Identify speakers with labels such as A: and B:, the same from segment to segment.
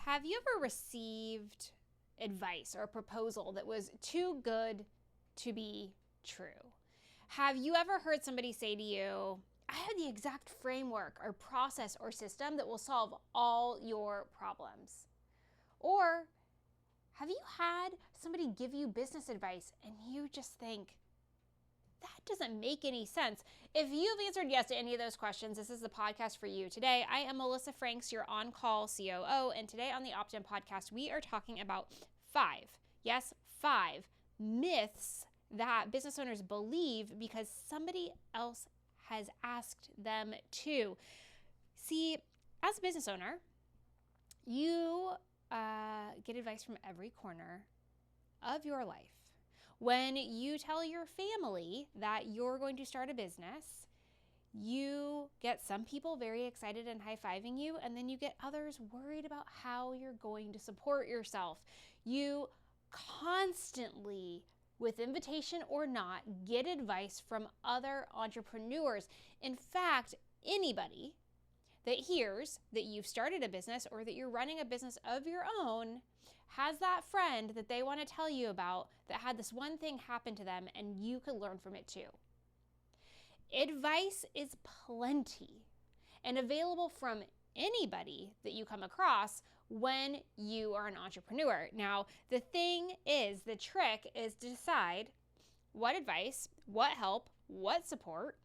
A: Have you ever received advice or a proposal that was too good to be true? Have you ever heard somebody say to you, I have the exact framework or process or system that will solve all your problems? Or have you had somebody give you business advice and you just think, that doesn't make any sense? If you've answered yes to any of those questions, this is the podcast for you. Today, I am Melissa Franks, your on-call COO, and today on the Opt-in podcast, we are talking about five myths that business owners believe because somebody else has asked them to. See, as a business owner, you get advice from every corner of your life. When you tell your family that you're going to start a business, you get some people very excited and high-fiving you, and then you get others worried about how you're going to support yourself. You constantly, with invitation or not, get advice from other entrepreneurs. In fact, anybody that hears that you've started a business or that you're running a business of your own has that friend that they want to tell you about that had this one thing happen to them and you could learn from it too. Advice is plenty and available from anybody that you come across when you are an entrepreneur. Now, the trick is to decide what advice, what help, what support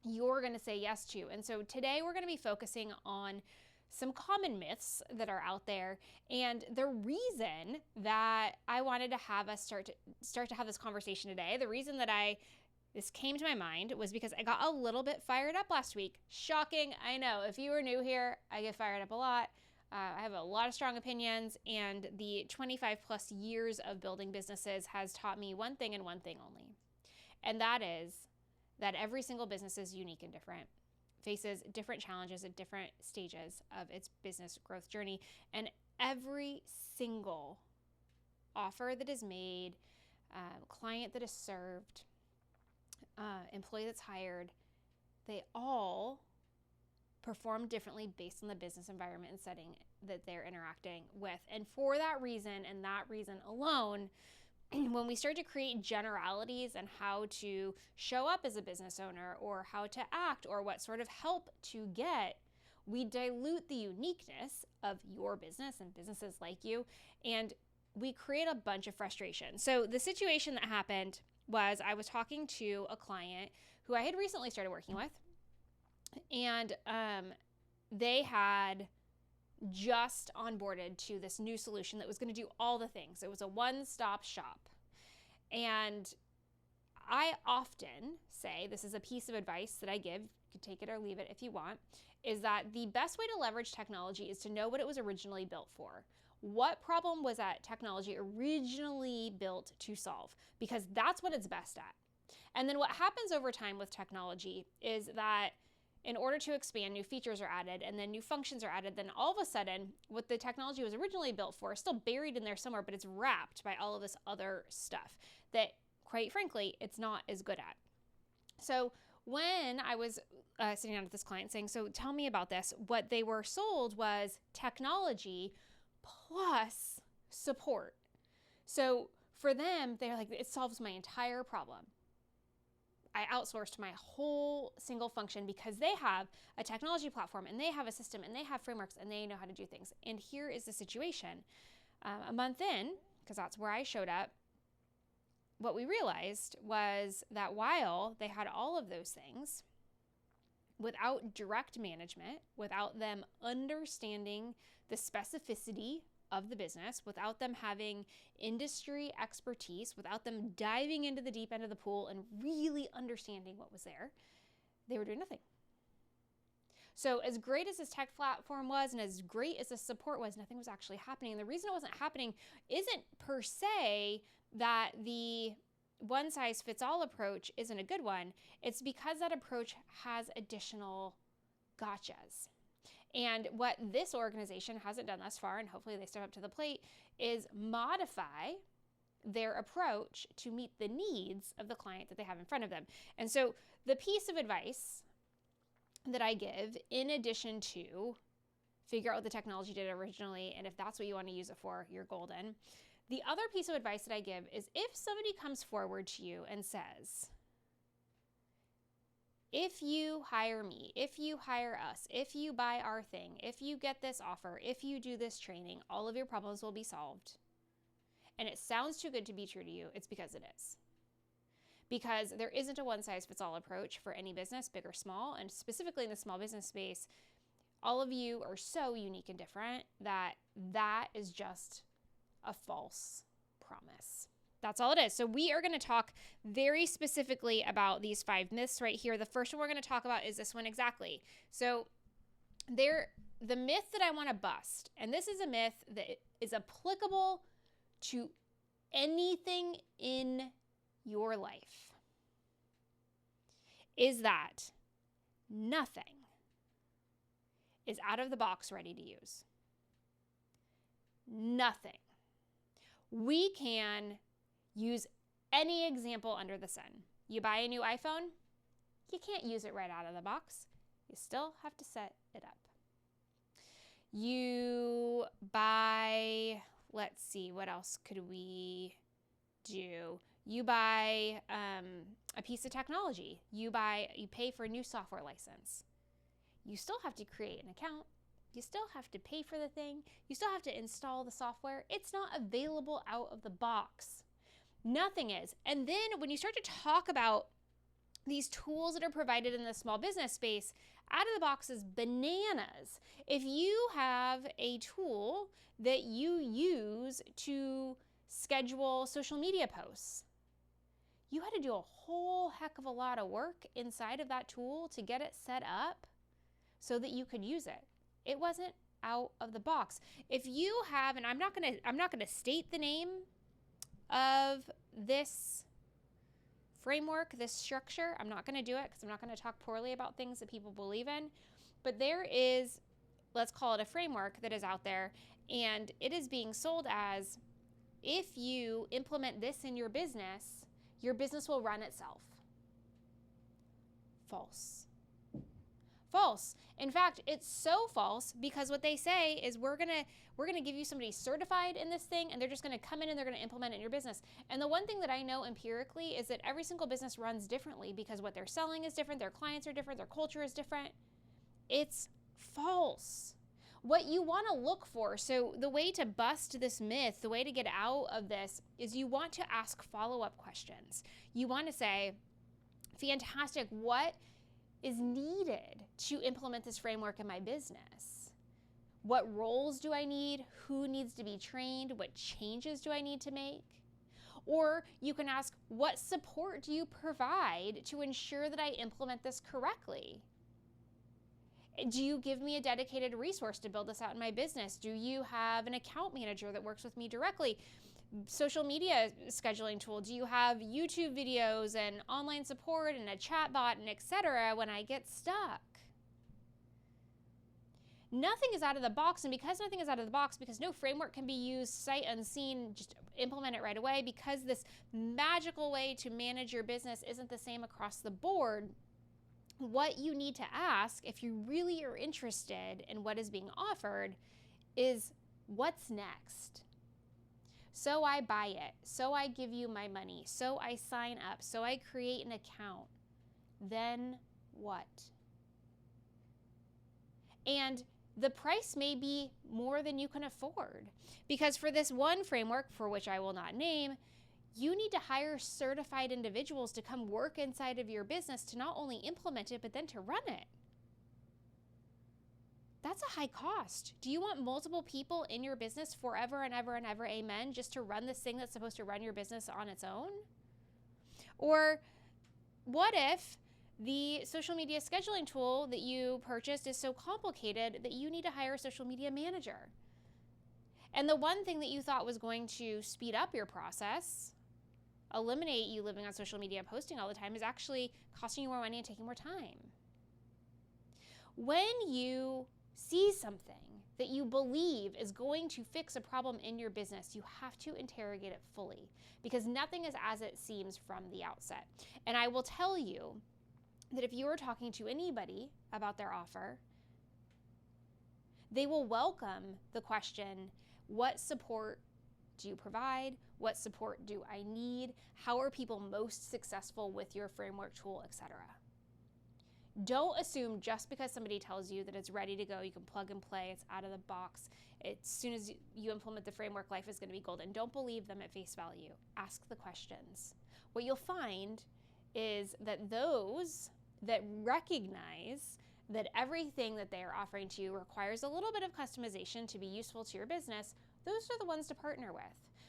A: you're going to say yes to. And so today we're going to be focusing on some common myths that are out there. And the reason that I wanted to have us start to have this conversation today, the reason that this came to my mind was because I got a little bit fired up last week. Shocking, I know. If you are new here, I get fired up a lot. I have a lot of strong opinions, and the 25 plus years of building businesses has taught me one thing and one thing only. And that is that every single business is unique and different, faces different challenges at different stages of its business growth journey. And every single offer that is made, client that is served, employee that's hired, they all perform differently based on the business environment and setting that they're interacting with. And for that reason and that reason alone, when we start to create generalities on how to show up as a business owner or how to act or what sort of help to get, we dilute the uniqueness of your business and businesses like you, and we create a bunch of frustration. So the situation that happened was I was talking to a client who I had recently started working with, and they had just onboarded to this new solution that was going to do all the things. It was a one-stop shop. And I often say, this is a piece of advice that I give, you can take it or leave it if you want, is that the best way to leverage technology is to know what it was originally built for. What problem was that technology originally built to solve? Because that's what it's best at. And then what happens over time with technology is that in order to expand, new features are added and then new functions are added. Then all of a sudden, what the technology was originally built for is still buried in there somewhere, but it's wrapped by all of this other stuff that, quite frankly, it's not as good at. So when I was sitting down with this client saying, so tell me about this, what they were sold was technology plus support. So for them, they're like, it solves my entire problem. I outsourced my whole single function because they have a technology platform and they have a system and they have frameworks and they know how to do things. And here is the situation. A month in, because that's where I showed up, what we realized was that while they had all of those things, without direct management, without them understanding the specificity of the business, without them having industry expertise, without them diving into the deep end of the pool and really understanding what was there, they were doing nothing. So as great as this tech platform was and as great as the support was, nothing was actually happening. And the reason it wasn't happening isn't per se that the one-size-fits-all approach isn't a good one. It's because that approach has additional gotchas. And what this organization hasn't done thus far, and hopefully they step up to the plate, is modify their approach to meet the needs of the client that they have in front of them. And so the piece of advice that I give, in addition to figure out what the technology did originally, and if that's what you want to use it for, you're golden. The other piece of advice that I give is if somebody comes forward to you and says, if you hire me, if you hire us, if you buy our thing, if you get this offer, if you do this training, all of your problems will be solved, and it sounds too good to be true to you, it's because it is. Because there isn't a one-size-fits-all approach for any business, big or small, and specifically in the small business space, all of you are so unique and different that that is just a false promise. That's all it is. So we are going to talk very specifically about these 5 myths right here. The first one we're going to talk about is this one exactly. So the myth that I want to bust, and this is a myth that is applicable to anything in your life, is that nothing is out of the box ready to use. Nothing. We can use any example under the sun. You buy a new iPhone, you can't use it right out of the box. You still have to set it up. You buy, let's see, what else could we do? You buy a piece of technology. You pay for a new software license. You still have to create an account. You still have to pay for the thing. You still have to install the software. It's not available out of the box. Nothing is. And then when you start to talk about these tools that are provided in the small business space, out of the box is bananas. If you have a tool that you use to schedule social media posts, you had to do a whole heck of a lot of work inside of that tool to get it set up so that you could use it. It wasn't out of the box. If you have, and I'm not gonna state the name of this framework, this structure. I'm not gonna do it because I'm not gonna talk poorly about things that people believe in. But there is, let's call it a framework that is out there, and it is being sold as, if you implement this in your business will run itself. False. False. In fact, it's so false because what they say is we're gonna give you somebody certified in this thing, and they're just gonna come in and they're gonna implement it in your business. And the one thing that I know empirically is that every single business runs differently because what they're selling is different, their clients are different, their culture is different. It's false. What you want to look for, so the way to bust this myth, the way to get out of this, is you want to ask follow-up questions. You want to say, fantastic, what is needed to implement this framework in my business? What roles do I need? Who needs to be trained? What changes do I need to make? Or you can ask, what support do you provide to ensure that I implement this correctly? Do you give me a dedicated resource to build this out in my business? Do you have an account manager that works with me directly? Social media scheduling tool? Do you have YouTube videos and online support and a chat bot and etc. when I get stuck? Nothing is out of the box, and because nothing is out of the box, because no framework can be used sight unseen, just implement it right away, because this magical way to manage your business isn't the same across the board, what you need to ask, if you really are interested in what is being offered, is what's next? So I buy it, so I give you my money, so I sign up, so I create an account. Then what? And the price may be more than you can afford, because for this one framework, for which I will not name, you need to hire certified individuals to come work inside of your business to not only implement it, but then to run it. That's a high cost. Do you want multiple people in your business forever and ever and ever, amen, just to run this thing that's supposed to run your business on its own? Or what if the social media scheduling tool that you purchased is so complicated that you need to hire a social media manager? And the one thing that you thought was going to speed up your process, eliminate you living on social media and posting all the time, is actually costing you more money and taking more time. When you see something that you believe is going to fix a problem in your business, you have to interrogate it fully, because nothing is as it seems from the outset. And I will tell you that if you are talking to anybody about their offer, They will welcome the question, what support do you provide? What support do I need? How are people most successful with your framework, tool, etc.? Don't assume just because somebody tells you that it's ready to go, you can plug and play, it's out of the box. As soon as you implement the framework, life is going to be golden. Don't believe them at face value. Ask the questions. What you'll find is that those that recognize that everything that they are offering to you requires a little bit of customization to be useful to your business, those are the ones to partner with,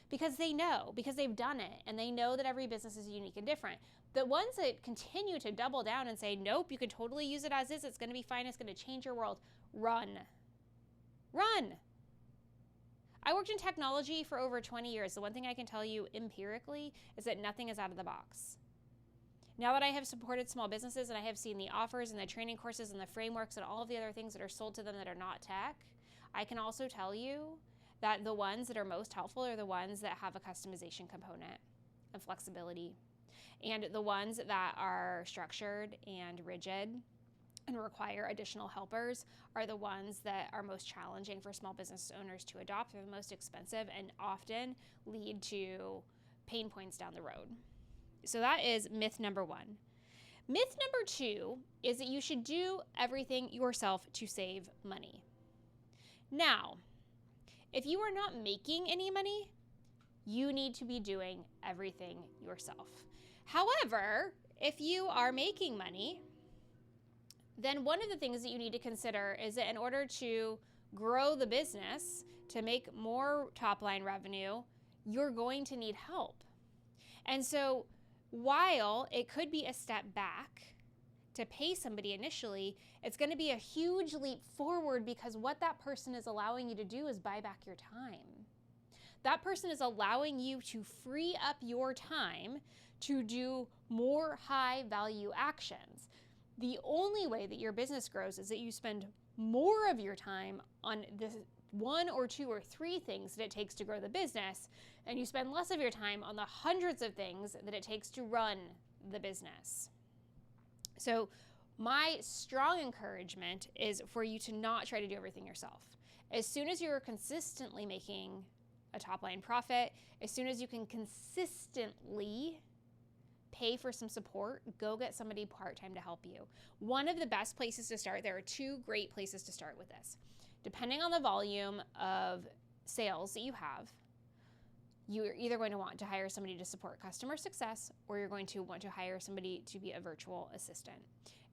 A: because they know, because they've done it, and they know that every business is unique and different. The ones that continue to double down and say, nope, you can totally use it as is, it's going to be fine, it's going to change your world, run. I worked in technology for over 20 years. The one thing I can tell you empirically is that nothing is out of the box. Now that I have supported small businesses and I have seen the offers and the training courses and the frameworks and all of the other things that are sold to them that are not tech, I can also tell you that the ones that are most helpful are the ones that have a customization component and flexibility. And the ones that are structured and rigid and require additional helpers are the ones that are most challenging for small business owners to adopt. They're the most expensive and often lead to pain points down the road. So that is myth number 1. Myth number 2 is that you should do everything yourself to save money. Now, if you are not making any money, you need to be doing everything yourself. However, if you are making money, then one of the things that you need to consider is that in order to grow the business, to make more top-line revenue, you're going to need help. And so while it could be a step back to pay somebody initially, it's going to be a huge leap forward, because what that person is allowing you to do is buy back your time. That person is allowing you to free up your time to do more high value actions. The only way that your business grows is that you spend more of your time on the 1 or 2 or 3 things that it takes to grow the business, and you spend less of your time on the hundreds of things that it takes to run the business. So my strong encouragement is for you to not try to do everything yourself. As soon as you're consistently making a top-line profit, as soon as you can consistently pay for some support, go get somebody part-time to help you. One of the best places to start, there are 2 great places to start with this. Depending on the volume of sales that you have, you're either going to want to hire somebody to support customer success, or you're going to want to hire somebody to be a virtual assistant.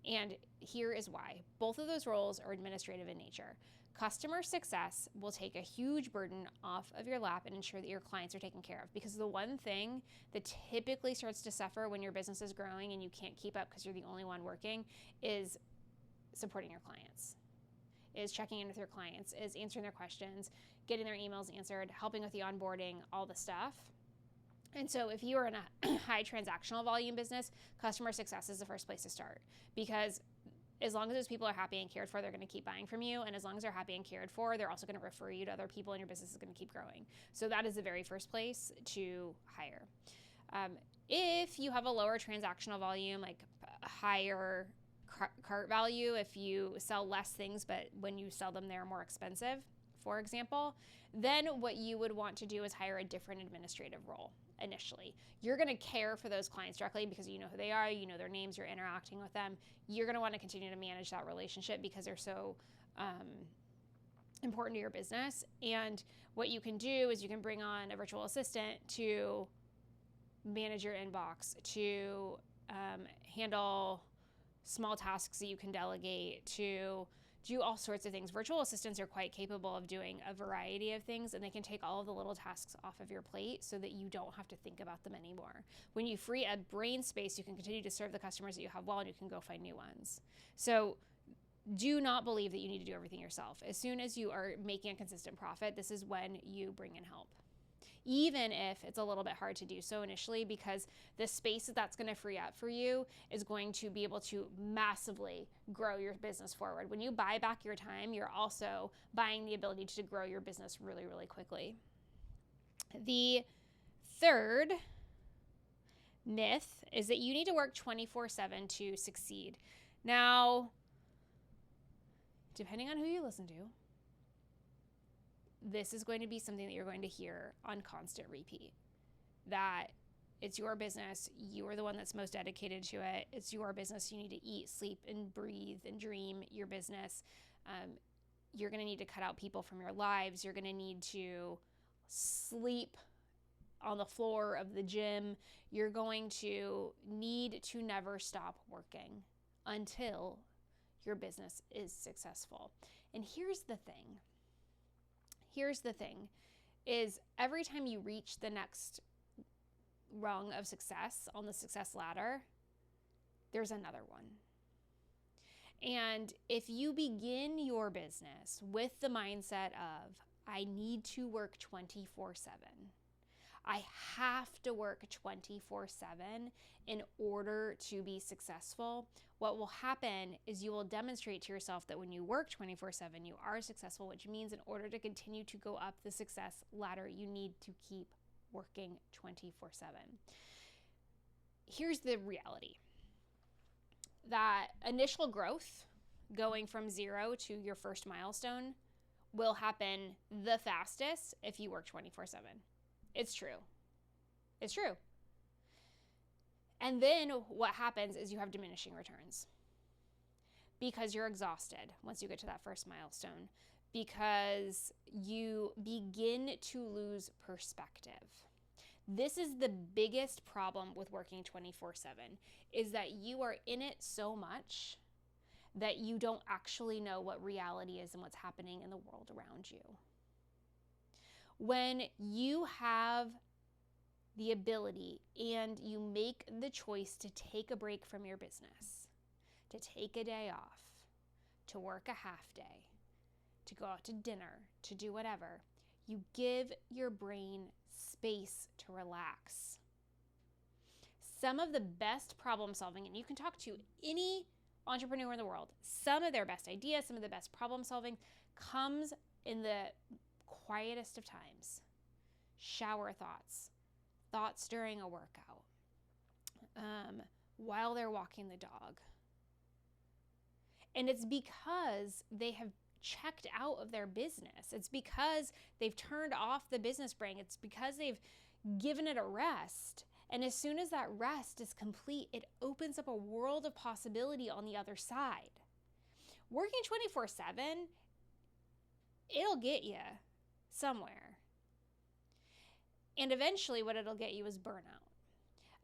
A: And here is why. Both of those roles are administrative in nature. Customer success will take a huge burden off of your lap and ensure that your clients are taken care of, because the one thing that typically starts to suffer when your business is growing and you can't keep up because you're the only one working is supporting your clients, is checking in with your clients, is answering their questions, getting their emails answered, helping with the onboarding, all the stuff. And so if you are in a high transactional volume business, customer success is the first place to start, because as long as those people are happy and cared for, they're going to keep buying from you. And as long as they're happy and cared for, they're also going to refer you to other people, and your business is going to keep growing. So that is the very first place to hire. If you have a lower transactional volume, like higher cart value, if you sell less things, but when you sell them, they're more expensive, for example, then what you would want to do is hire a different administrative role initially. You're going to care for those clients directly because you know who they are, you know their names, you're interacting with them. You're going to want to continue to manage that relationship because they're so important to your business. And what you can do is you can bring on a virtual assistant to manage your inbox, to handle small tasks that you can delegate, to do all sorts of things. Virtual assistants are quite capable of doing a variety of things, and they can take all of the little tasks off of your plate so that you don't have to think about them anymore. When you free up brain space, you can continue to serve the customers that you have well, and you can go find new ones. So do not believe that you need to do everything yourself. As soon as you are making a consistent profit, this is when you bring in help, even if it's a little bit hard to do so initially, because the space that's going to free up for you is going to be able to massively grow your business forward. When you buy back your time, you're also buying the ability to grow your business really, really quickly. The third myth is that you need to work 24/7 to succeed. Now, depending on who you listen to, this is going to be something that you're going to hear on constant repeat, that it's your business. You are the one that's most dedicated to it. It's your business. You need to eat, sleep, and breathe and dream your business. You're going to need to cut out people from your lives. You're going to need to sleep on the floor of the gym. You're going to need to never stop working until your business is successful. And here's the thing, is every time you reach the next rung of success on the success ladder, there's another one. And if you begin your business with the mindset of, I need to work 24/7, I have to work 24/7 in order to be successful, what will happen is you will demonstrate to yourself that when you work 24/7, you are successful, which means in order to continue to go up the success ladder, you need to keep working 24/7. Here's the reality. That initial growth, going from 0 to your first milestone, will happen the fastest if you work 24/7. It's true. It's true. And then what happens is you have diminishing returns because you're exhausted once you get to that first milestone, because you begin to lose perspective. This is the biggest problem with working 24/7, is that you are in it so much that you don't actually know what reality is and what's happening in the world around you. When you have the ability and you make the choice to take a break from your business, to take a day off, to work a half day, to go out to dinner, to do whatever, you give your brain space to relax. Some of the best problem solving, and you can talk to any entrepreneur in the world, some of their best ideas, some of the best problem solving comes in the quietest of times. Shower thoughts during a workout, while they're walking the dog. And it's because they have checked out of their business. It's because they've turned off the business brain. It's because they've given it a rest. And as soon as that rest is complete, it opens up a world of possibility on the other side. Working 24/7, it'll get you somewhere. And eventually what it'll get you is burnout.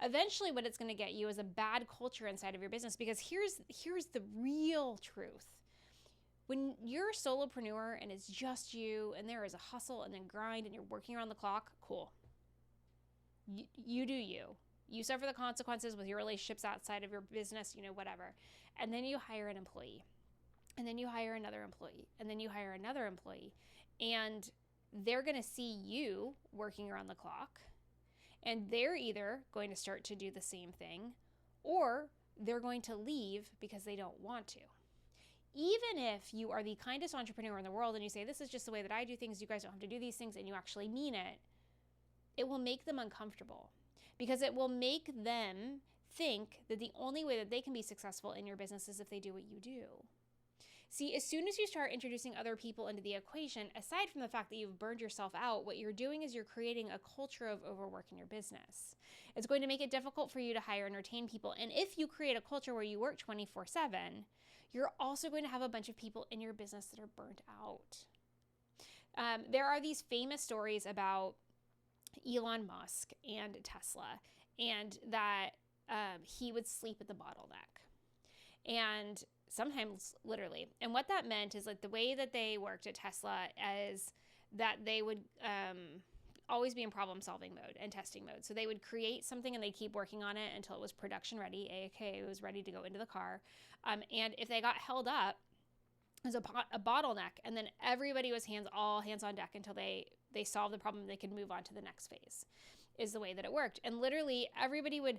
A: Eventually what it's going to get you is a bad culture inside of your business, because here's the real truth. When you're a solopreneur and it's just you and there is a hustle and then grind and you're working around the clock, cool. You do you. You suffer the consequences with your relationships outside of your business, whatever. And then you hire an employee. And then you hire another employee. And then you hire another employee. And they're going to see you working around the clock. And they're either going to start to do the same thing, or they're going to leave because they don't want to. Even if you are the kindest entrepreneur in the world and you say, this is just the way that I do things, you guys don't have to do these things, and you actually mean it, it will make them uncomfortable, because it will make them think that the only way that they can be successful in your business is if they do what you do. See, as soon as you start introducing other people into the equation, aside from the fact that you've burned yourself out, what you're doing is you're creating a culture of overwork in your business. It's going to make it difficult for you to hire and retain people. And if you create a culture where you work 24/7, you're also going to have a bunch of people in your business that are burnt out. There are these famous stories about Elon Musk and Tesla, and that he would sleep at the bottleneck. And sometimes literally. And what that meant is, like, the way that they worked at Tesla is that they would always be in problem solving mode and testing mode. So they would create something and they'd keep working on it until it was production ready, aka it was ready to go into the car. And if they got held up, it was a bottleneck, and then everybody was all hands on deck until they solved the problem. They could move on to the next phase, is the way that it worked. And literally everybody would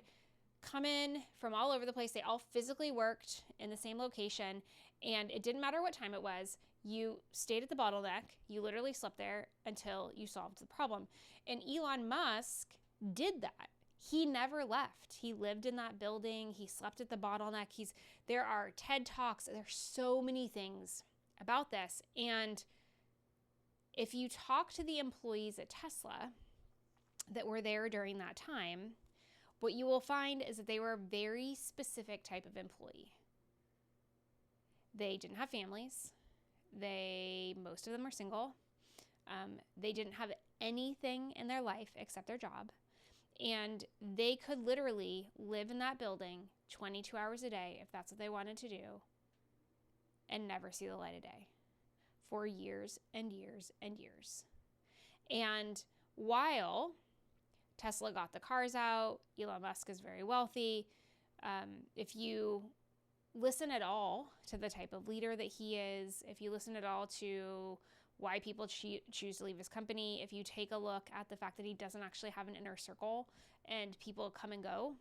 A: come in from all over the place. They all physically worked in the same location, and it didn't matter what time it was. You stayed at the bottleneck. You literally slept there until you solved the problem. And Elon Musk did that. He never left. He lived in that building. He slept at the bottleneck. There are TED Talks. There's so many things about this. And if you talk to the employees at Tesla that were there during that time, what you will find is that they were a very specific type of employee. They didn't have families. Most of them were single. They didn't have anything in their life except their job. And they could literally live in that building 22 hours a day if that's what they wanted to do and never see the light of day for years and years and years. And while Tesla got the cars out, Elon Musk is very wealthy. If you listen at all to the type of leader that he is, if you listen at all to why people choose to leave his company, if you take a look at the fact that he doesn't actually have an inner circle and people come and go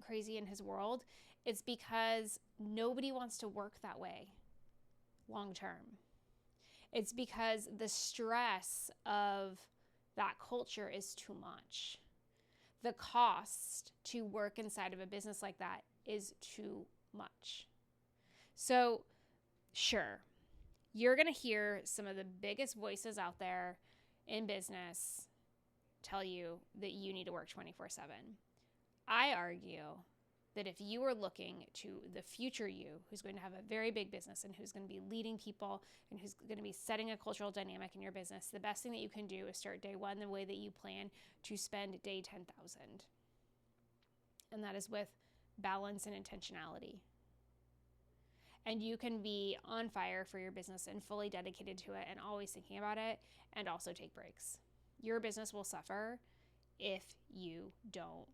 A: crazy in his world, it's because nobody wants to work that way long term. It's because the stress of that culture is too much. The cost to work inside of a business like that is too much. So, sure, you're going to hear some of the biggest voices out there in business tell you that you need to work 24/7. I argue that if you are looking to the future you, who's going to have a very big business and who's going to be leading people and who's going to be setting a cultural dynamic in your business, the best thing that you can do is start day one the way that you plan to spend day 10,000. And that is with balance and intentionality. And you can be on fire for your business and fully dedicated to it and always thinking about it, and also take breaks. Your business will suffer if you don't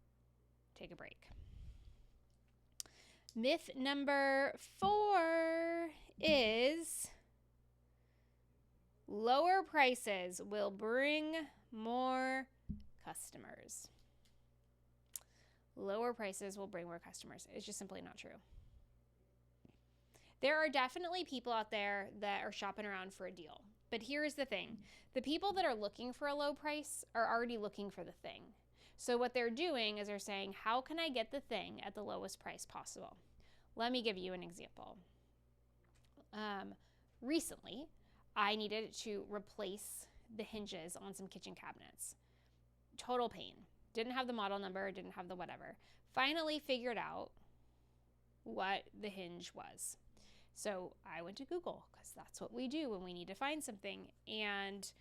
A: take a break. Myth number 4 is lower prices will bring more customers. Lower prices will bring more customers. It's just simply not true. There are definitely people out there that are shopping around for a deal. But here's the thing. The people that are looking for a low price are already looking for the thing. So what they're doing is they're saying, how can I get the thing at the lowest price possible? Let me give you an example. Recently, I needed to replace the hinges on some kitchen cabinets. Total pain. Didn't have the model number, didn't have the whatever. Finally figured out what the hinge was. So I went to Google, because that's what we do when we need to find something, and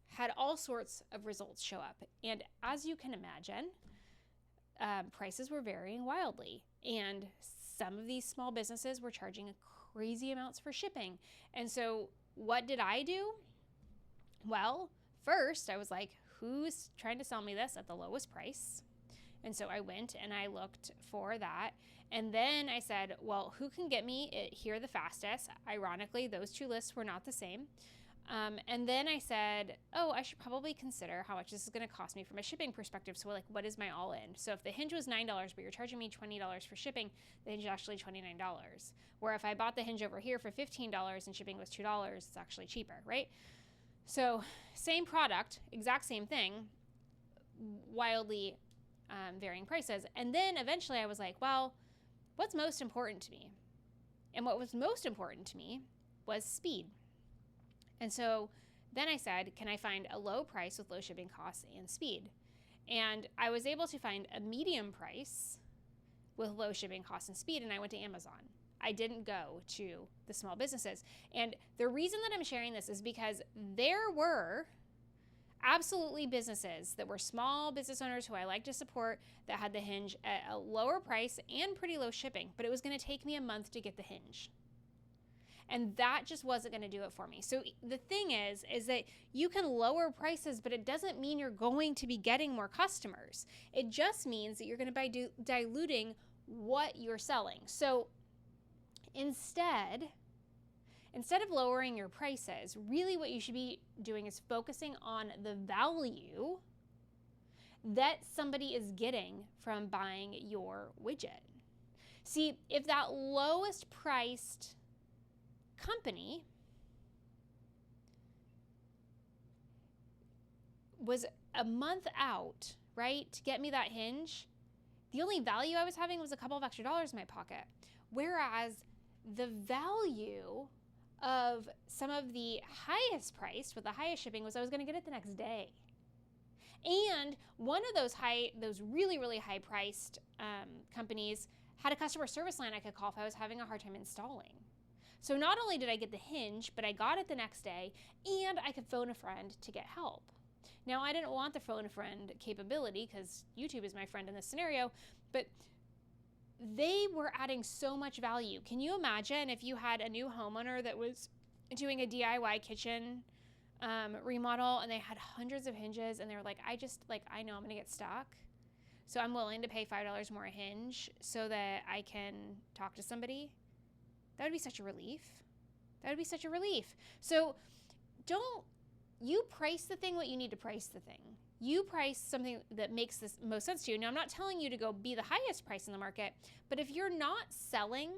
A: had all sorts of results show up. And as you can imagine, prices were varying wildly. And some of these small businesses were charging crazy amounts for shipping. And so what did I do? Well, first I was like, who's trying to sell me this at the lowest price? And so I went and I looked for that. And then I said, well, who can get me it here the fastest? Ironically, those two lists were not the same. And then I said, oh, I should probably consider how much this is going to cost me from a shipping perspective. So like, what is my all in? So if the hinge was $9, but you're charging me $20 for shipping, the hinge is actually $29. Where if I bought the hinge over here for $15 and shipping was $2, it's actually cheaper, right? So same product, exact same thing, wildly varying prices. And then eventually I was like, well, what's most important to me? And what was most important to me was speed. And so then I said, can I find a low price with low shipping costs and speed? And I was able to find a medium price with low shipping costs and speed, and I went to Amazon. I didn't go to the small businesses. And the reason that I'm sharing this is because there were absolutely businesses that were small business owners who I like to support that had the hinge at a lower price and pretty low shipping, but it was going to take me a month to get the hinge. And that just wasn't going to do it for me. So the thing is that you can lower prices, but it doesn't mean you're going to be getting more customers. It just means that you're going to be diluting what you're selling. So instead of lowering your prices, really what you should be doing is focusing on the value that somebody is getting from buying your widget. See, if that lowest priced company was a month out, right, to get me that hinge, the only value I was having was a couple of extra dollars in my pocket. Whereas the value of some of the highest priced with the highest shipping was I was going to get it the next day. And one of those really, really high priced companies had a customer service line I could call if I was having a hard time installing. So not only did I get the hinge, but I got it the next day, and I could phone a friend to get help. Now, I didn't want the phone a friend capability because YouTube is my friend in this scenario, but they were adding so much value. Can you imagine if you had a new homeowner that was doing a DIY kitchen remodel and they had hundreds of hinges and they were like, I know I'm gonna get stuck, so I'm willing to pay $5 more a hinge so that I can talk to somebody? That would be such a relief. That would be such a relief. So you price the thing what you need to price the thing. You price something that makes the most sense to you. Now, I'm not telling you to go be the highest price in the market, but if you're not selling,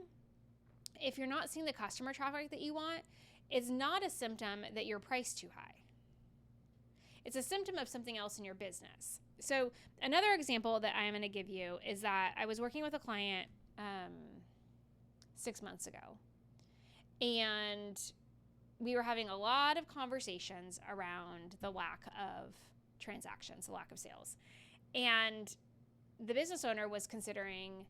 A: if you're not seeing the customer traffic that you want, it's not a symptom that you're priced too high. It's a symptom of something else in your business. So another example that I'm going to give you is that I was working with a client 6 months ago, and we were having a lot of conversations around the lack of transactions, the lack of sales. And the business owner was considering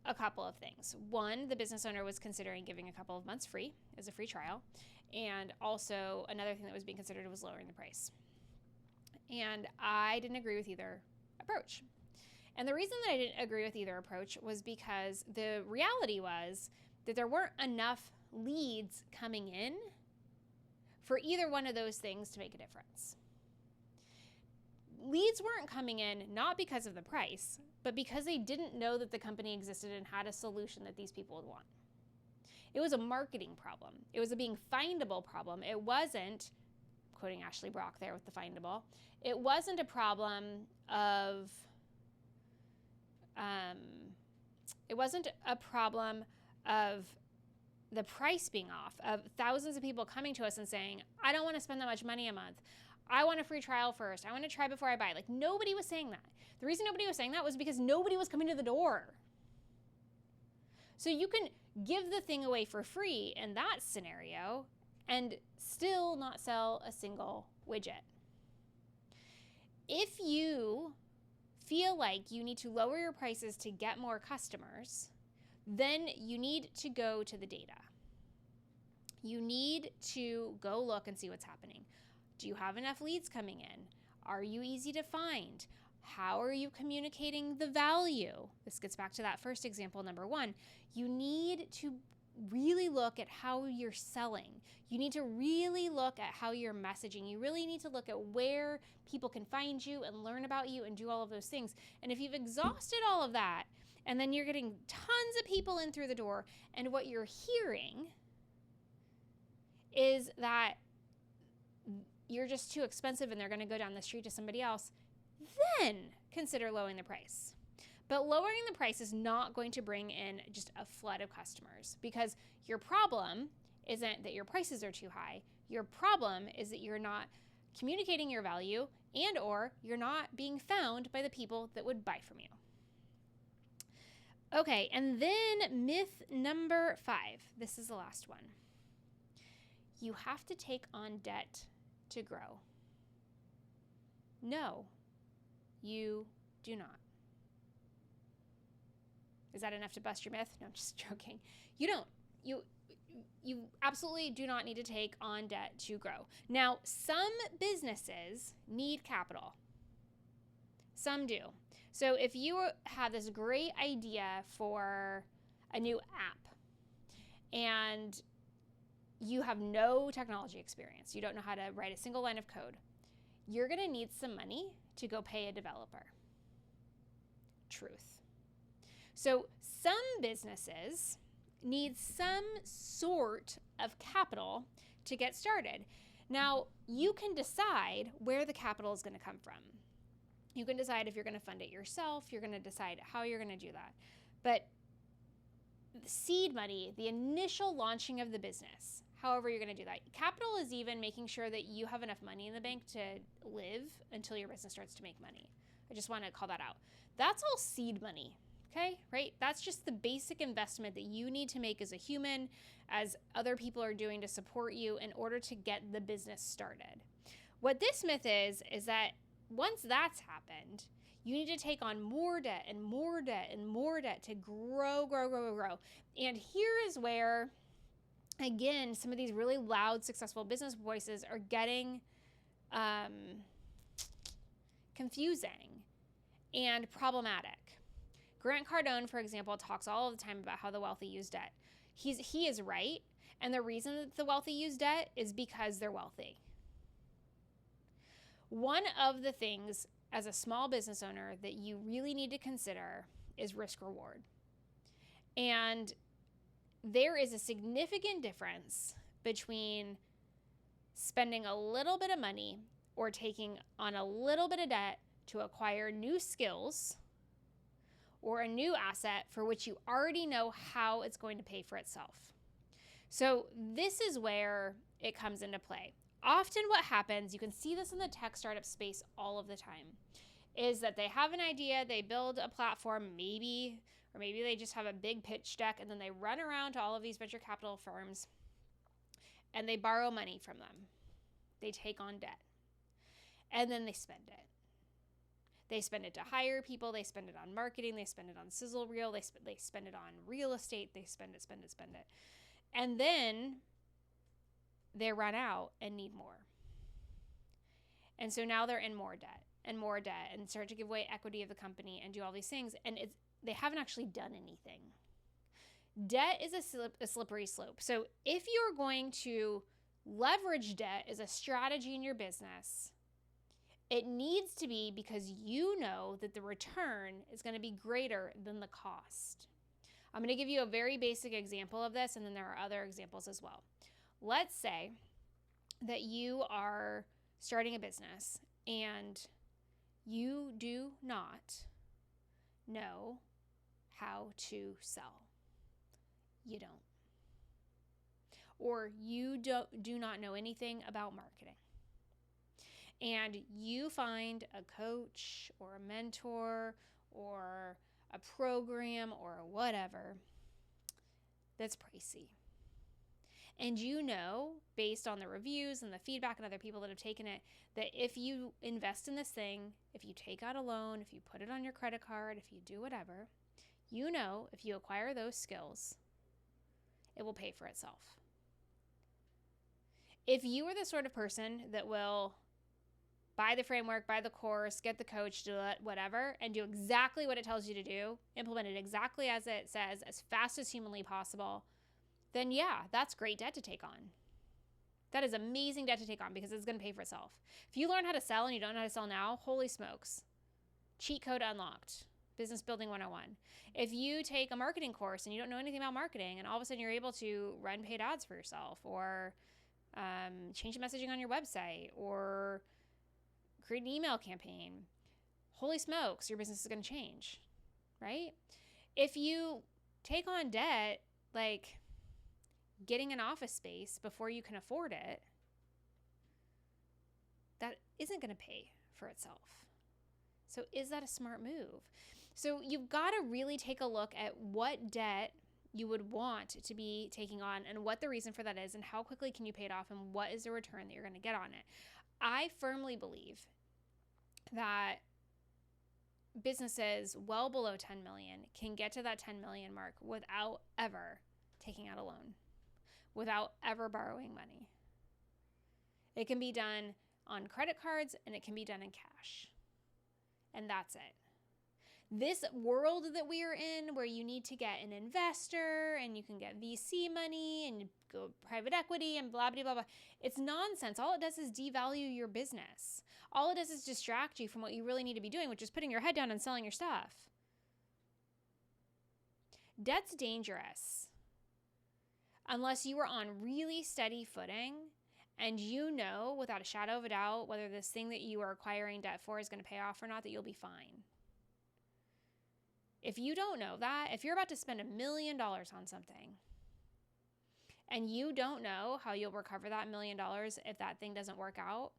A: a couple of things. One, the business owner was considering giving a couple of months free as a free trial. And also another thing that was being considered was lowering the price. And I didn't agree with either approach. And the reason that I didn't agree with either approach was because the reality was that there weren't enough leads coming in for either one of those things to make a difference. Leads weren't coming in not because of the price, but because they didn't know that the company existed and had a solution that these people would want. It was a marketing problem. It was a being findable problem. It wasn't, quoting Ashley Brock there with the findable, it wasn't a problem of the price being off, of thousands of people coming to us and saying, I don't want to spend that much money a month. I want a free trial first. I want to try before I buy. Like, nobody was saying that. The reason nobody was saying that was because nobody was coming to the door. So you can give the thing away for free in that scenario and still not sell a single widget. If you feel like you need to lower your prices to get more customers, then you need to go to the data. You need to go look and see what's happening. Do you have enough leads coming in? Are you easy to find? How are you communicating the value? This gets back to that first example, number one. You need to really look at how you're selling. You need to really look at how you're messaging. You really need to look at where people can find you and learn about you and do all of those things. And if you've exhausted all of that, and then you're getting tons of people in through the door, and what you're hearing is that you're just too expensive and they're going to go down the street to somebody else, then consider lowering the price. But lowering the price is not going to bring in just a flood of customers, because your problem isn't that your prices are too high. Your problem is that you're not communicating your value and or you're not being found by the people that would buy from you. Okay, and then myth number 5. This is the last one. You have to take on debt to grow. No, you do not. Is that enough to bust your myth? No, I'm just joking. You don't. You absolutely do not need to take on debt to grow. Now, some businesses need capital. Some do. So if you have this great idea for a new app and you have no technology experience, you don't know how to write a single line of code, you're going to need some money to go pay a developer. Truth. So some businesses need some sort of capital to get started. Now, you can decide where the capital is going to come from. You can decide if you're going to fund it yourself. You're going to decide how you're going to do that. But seed money, the initial launching of the business, however you're going to do that. Capital is even making sure that you have enough money in the bank to live until your business starts to make money. I just want to call that out. That's all seed money, Okay, right? That's just the basic investment that you need to make as a human, as other people are doing to support you in order to get the business started. What this myth is that once that's happened, you need to take on more debt and more debt and more debt to grow. And here is where, again, some of these really loud, successful business voices are getting confusing and problematic. Grant Cardone, for example, talks all the time about how the wealthy use debt. He is right. And the reason that the wealthy use debt is because they're wealthy. One of the things as a small business owner that you really need to consider is risk reward. And there is a significant difference between spending a little bit of money or taking on a little bit of debt to acquire new skills or a new asset for which you already know how it's going to pay for itself. So this is where it comes into play. Often what happens, you can see this in the tech startup space all of the time, is that they have an idea, they build a platform, maybe they just have a big pitch deck, and then they run around to all of these venture capital firms and they borrow money from them. They take on debt and then they spend it. They spend it to hire people, they spend it on marketing, they spend it on sizzle reel, they spend it on real estate, they spend it. And then they run out and need more. And so now they're in more debt and start to give away equity of the company and do all these things. And they haven't actually done anything. Debt is a slippery slope. So if you're going to leverage debt as a strategy in your business, it needs to be because you know that the return is going to be greater than the cost. I'm going to give you a very basic example of this, and then there are other examples as well. Let's say that you are starting a business and you do not know how to sell. You don't. Or you do not know anything about marketing. And you find a coach or a mentor or a program or whatever that's pricey. And you know, based on the reviews and the feedback and other people that have taken it, that if you invest in this thing, if you take out a loan, if you put it on your credit card, if you do whatever, you know, if you acquire those skills, it will pay for itself. If you are the sort of person that will buy the framework, buy the course, get the coach, do it, whatever, and do exactly what it tells you to do, implement it exactly as it says, as fast as humanly possible, then yeah, that's great debt to take on. That is amazing debt to take on because it's going to pay for itself. If you learn how to sell and you don't know how to sell now, holy smokes. Cheat code unlocked. Business Building 101. If you take a marketing course and you don't know anything about marketing and all of a sudden you're able to run paid ads for yourself or change the messaging on your website or create an email campaign, holy smokes, your business is going to change, right? If you take on debt, like getting an office space before you can afford it, that isn't going to pay for itself. So is that a smart move? So you've got to really take a look at what debt you would want to be taking on and what the reason for that is and how quickly can you pay it off and what is the return that you're going to get on it. I firmly believe that businesses well below 10 million can get to that 10 million mark without ever taking out a loan, without ever borrowing money. It can be done on credit cards and it can be done in cash. And that's it. This world that we are in where you need to get an investor and you can get VC money and go private equity and blah, blah, blah, blah. It's nonsense. All it does is devalue your business. All it does is distract you from what you really need to be doing, which is putting your head down and selling your stuff. Debt's dangerous unless you are on really steady footing and you know without a shadow of a doubt whether this thing that you are acquiring debt for is going to pay off or not, that you'll be fine. If you don't know that, if you're about to spend $1 million on something and you don't know how you'll recover that $1 million if that thing doesn't work out,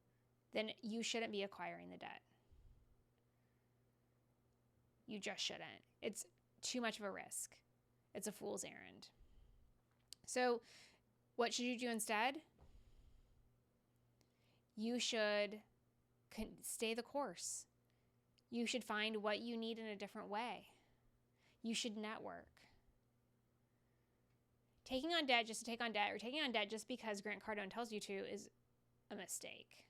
A: then you shouldn't be acquiring the debt. You just shouldn't. It's too much of a risk. It's a fool's errand. So what should you do instead? You should stay the course. You should find what you need in a different way. You should network. Taking on debt just to take on debt, or taking on debt just because Grant Cardone tells you to, is a mistake.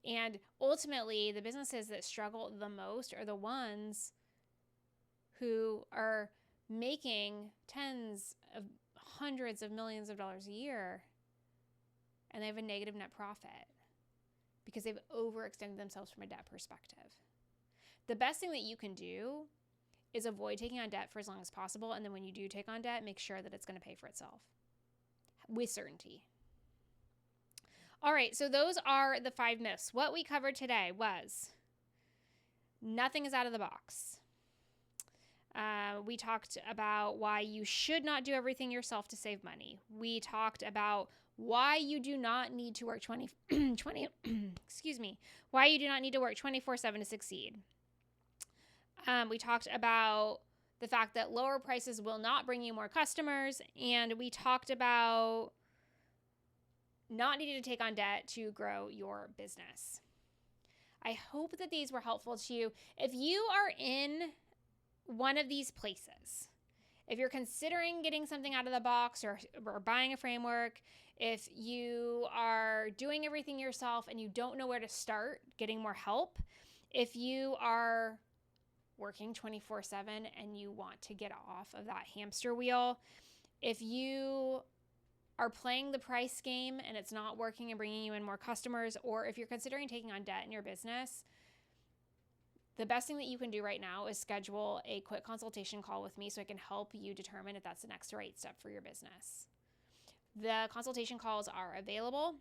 A: And ultimately, the businesses that struggle the most are the ones who are making tens of hundreds of millions of dollars a year, and they have a negative net profit because they've overextended themselves from a debt perspective. The best thing that you can do is avoid taking on debt for as long as possible, and then when you do take on debt, make sure that it's going to pay for itself with certainty. All right, so those are the 5 myths. What we covered today was nothing is out of the box. We talked about why you should not do everything yourself to save money. We talked about why you do not need to work why you do not need to work 24/7 to succeed. We talked about the fact that lower prices will not bring you more customers, and we talked about not needing to take on debt to grow your business. I hope that these were helpful to you. If you are in one of these places, if you're considering getting something out of the box or buying a framework, if you are doing everything yourself and you don't know where to start getting more help, if you are working 24/7 and you want to get off of that hamster wheel, if you are playing the price game and it's not working and bringing you in more customers, or if you're considering taking on debt in your business, the best thing that you can do right now is schedule a quick consultation call with me so I can help you determine if that's the next right step for your business. The consultation calls are available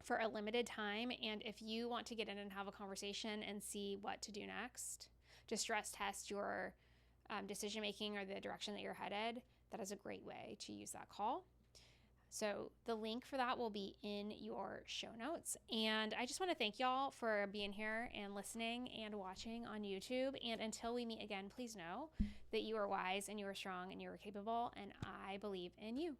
A: for a limited time, and if you want to get in and have a conversation and see what to do next to stress test your decision making or the direction that you're headed, that is a great way to use that call. So the link for that will be in your show notes. And I just want to thank y'all for being here and listening and watching on YouTube. And until we meet again, please know that you are wise and you are strong and you are capable, and I believe in you.